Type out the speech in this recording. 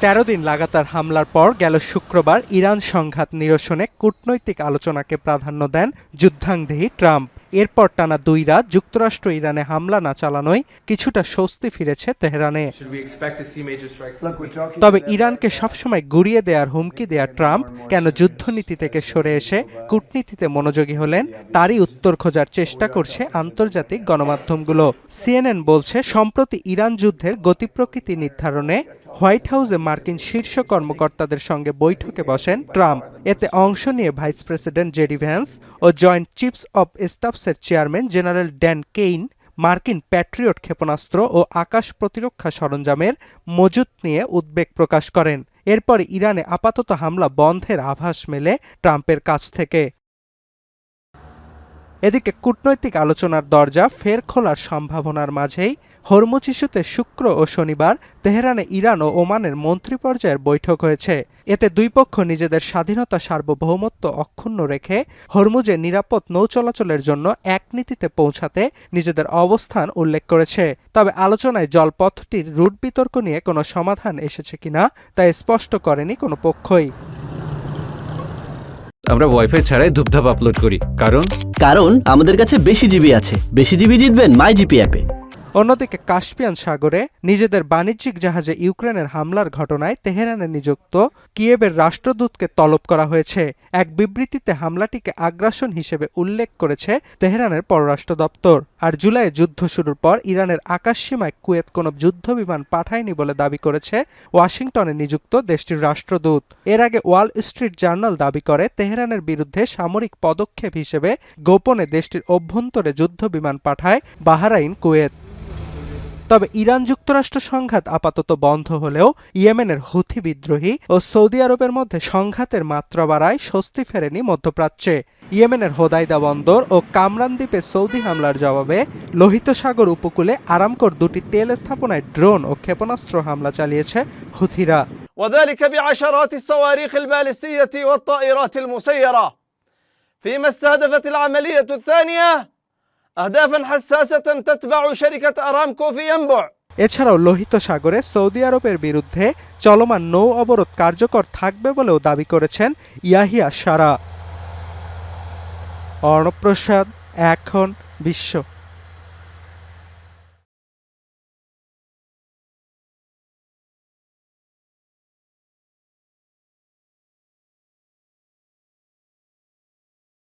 13 দিন লাগাতার হামলার পর গেল শুক্রবার ইরান সংঘাত নিরসনে কূটনৈতিক আলোচনাকে প্রাধান্য দেন যুদ্ধাঙ্গদেহী ট্রাম্প। এরপর টানা 2 রাত যুক্তরাষ্ট্র ইরানে হামলা না চালানোয় কিছুটা স্বস্তি ফিরেছে তেহরানে। তবে ইরানকে সবসময় গুড়িয়ে দেওয়ার হুমকি দেয়া ট্রাম্প কেন যুদ্ধনীতি থেকে সরে এসে কূটনীতিতে মনোযোগী হলেন তারই উত্তর খোঁজার চেষ্টা করছে আন্তর্জাতিক গণমাধ্যমগুলো। সিএনএন বলছে, সম্প্রতি ইরান যুদ্ধের গতিপ্রকৃতি নির্ধারণে হোয়াইট হাউসে মার্কিন শীর্ষ কর্মকর্তাদের সঙ্গে বৈঠকে বসেন ট্রাম্প। এতে অংশ নিয়ে ভাইস প্রেসিডেন্ট জেডি ভ্যান্স ও জয়েন্ট চিফস অব স্টাফসের চেয়ারম্যান জেনারেল ড্যান কেইন মার্কিন প্যাট্রিয়ট ক্ষেপণাস্ত্র ও আকাশ প্রতিরক্ষা সরঞ্জামের মজুত নিয়ে উদ্বেগ প্রকাশ করেন। এরপর ইরানে আপাতত হামলা বন্ধের আভাস মেলে ট্রাম্পের কাছ থেকে। এদিকে কূটনৈতিক আলোচনার দরজা ফের খোলার সম্ভাবনার মাঝেই হরমুজ ইস্যুতে শুক্র ও শনিবার তেহরানে ইরান ও ওমানের মন্ত্রী পর্যায়ের বৈঠক হয়েছে। এতে দুই পক্ষ নিজেদের স্বাধীনতা সার্বভৌমত্ব অক্ষুণ্ণ রেখে হরমুজে নিরাপদ নৌ চলাচলের জন্য এক নীতিতে পৌঁছাতে নিজেদের অবস্থান উল্লেখ করেছে। তবে আলোচনায় জলপথটির রুট বিতর্ক নিয়ে কোনো সমাধান এসেছে কিনা তা স্পষ্ট করেনি কোনো পক্ষই। আমরা ওয়াইফাই ছাড়াই ধূপধাপ আপলোড করি, কারণ আমাদের কাছে বেশি জিবি আছে। বেশি জিবি জিতবেন মাই জিপি অ্যাপে। অন্যদিকে কাস্পিয়ান সাগরে নিজেদের বাণিজ্যিক জাহাজে ইউক্রেনের হামলার ঘটনায় তেহরানে নিযুক্ত কিয়েভের রাষ্ট্রদূতকে তলব করা হয়েছে। এক বিবৃতিতে হামলাটিকে আগ্রাসন হিসেবে উল্লেখ করেছে তেহরানের পররাষ্ট্র দপ্তর। আর জুলাইয়ে যুদ্ধ শুরুর পর ইরানের আকাশসীমায় কুয়েত কোনো যুদ্ধবিমান পাঠায়নি বলে দাবি করেছে ওয়াশিংটনে নিযুক্ত দেশটির রাষ্ট্রদূত। এর আগে ওয়াল স্ট্রিট জার্নাল দাবি করে তেহরানের বিরুদ্ধে সামরিক পদক্ষেপ হিসেবে গোপনে দেশটির অভ্যন্তরে যুদ্ধবিমান পাঠায় বাহরাইন, কুয়েত। তবে ইরান যুক্তরাষ্ট্র সংঘাত আপাতত বন্ধ হলেও ইয়েমেনের হুথি বিদ্রোহী ও সৌদি আরবের মধ্যে সংঘাতের মাত্রা বাড়ায় স্বস্তি ফেরেনি মধ্যপ্রাচ্যে। ইয়েমেনের হোদাইদা বন্দর ও কামরান দ্বীপে সৌদি হামলার জবাবে লোহিত সাগর উপকূলে আরামকোর 2টি তেল স্থাপনায় ড্রোন ও ক্ষেপণাস্ত্র হামলা চালিয়েছে হুথিরা। وذلك بعشرات الصواريخ البالستية والطائرات المسيرة فيما استهدفت العملية الثانية أهدافا حساسة تتبع شركة أرامكو في ينبع। এছাড়াও লোহিত সাগরে সৌদি আরবের বিরুদ্ধে চলমান নৌ অবরোধ কার্যকর থাকবে বলেও দাবি করেছেন ইয়াহিয়া সারা। অর্ণব প্রসাদ, এখন বিশ্ব।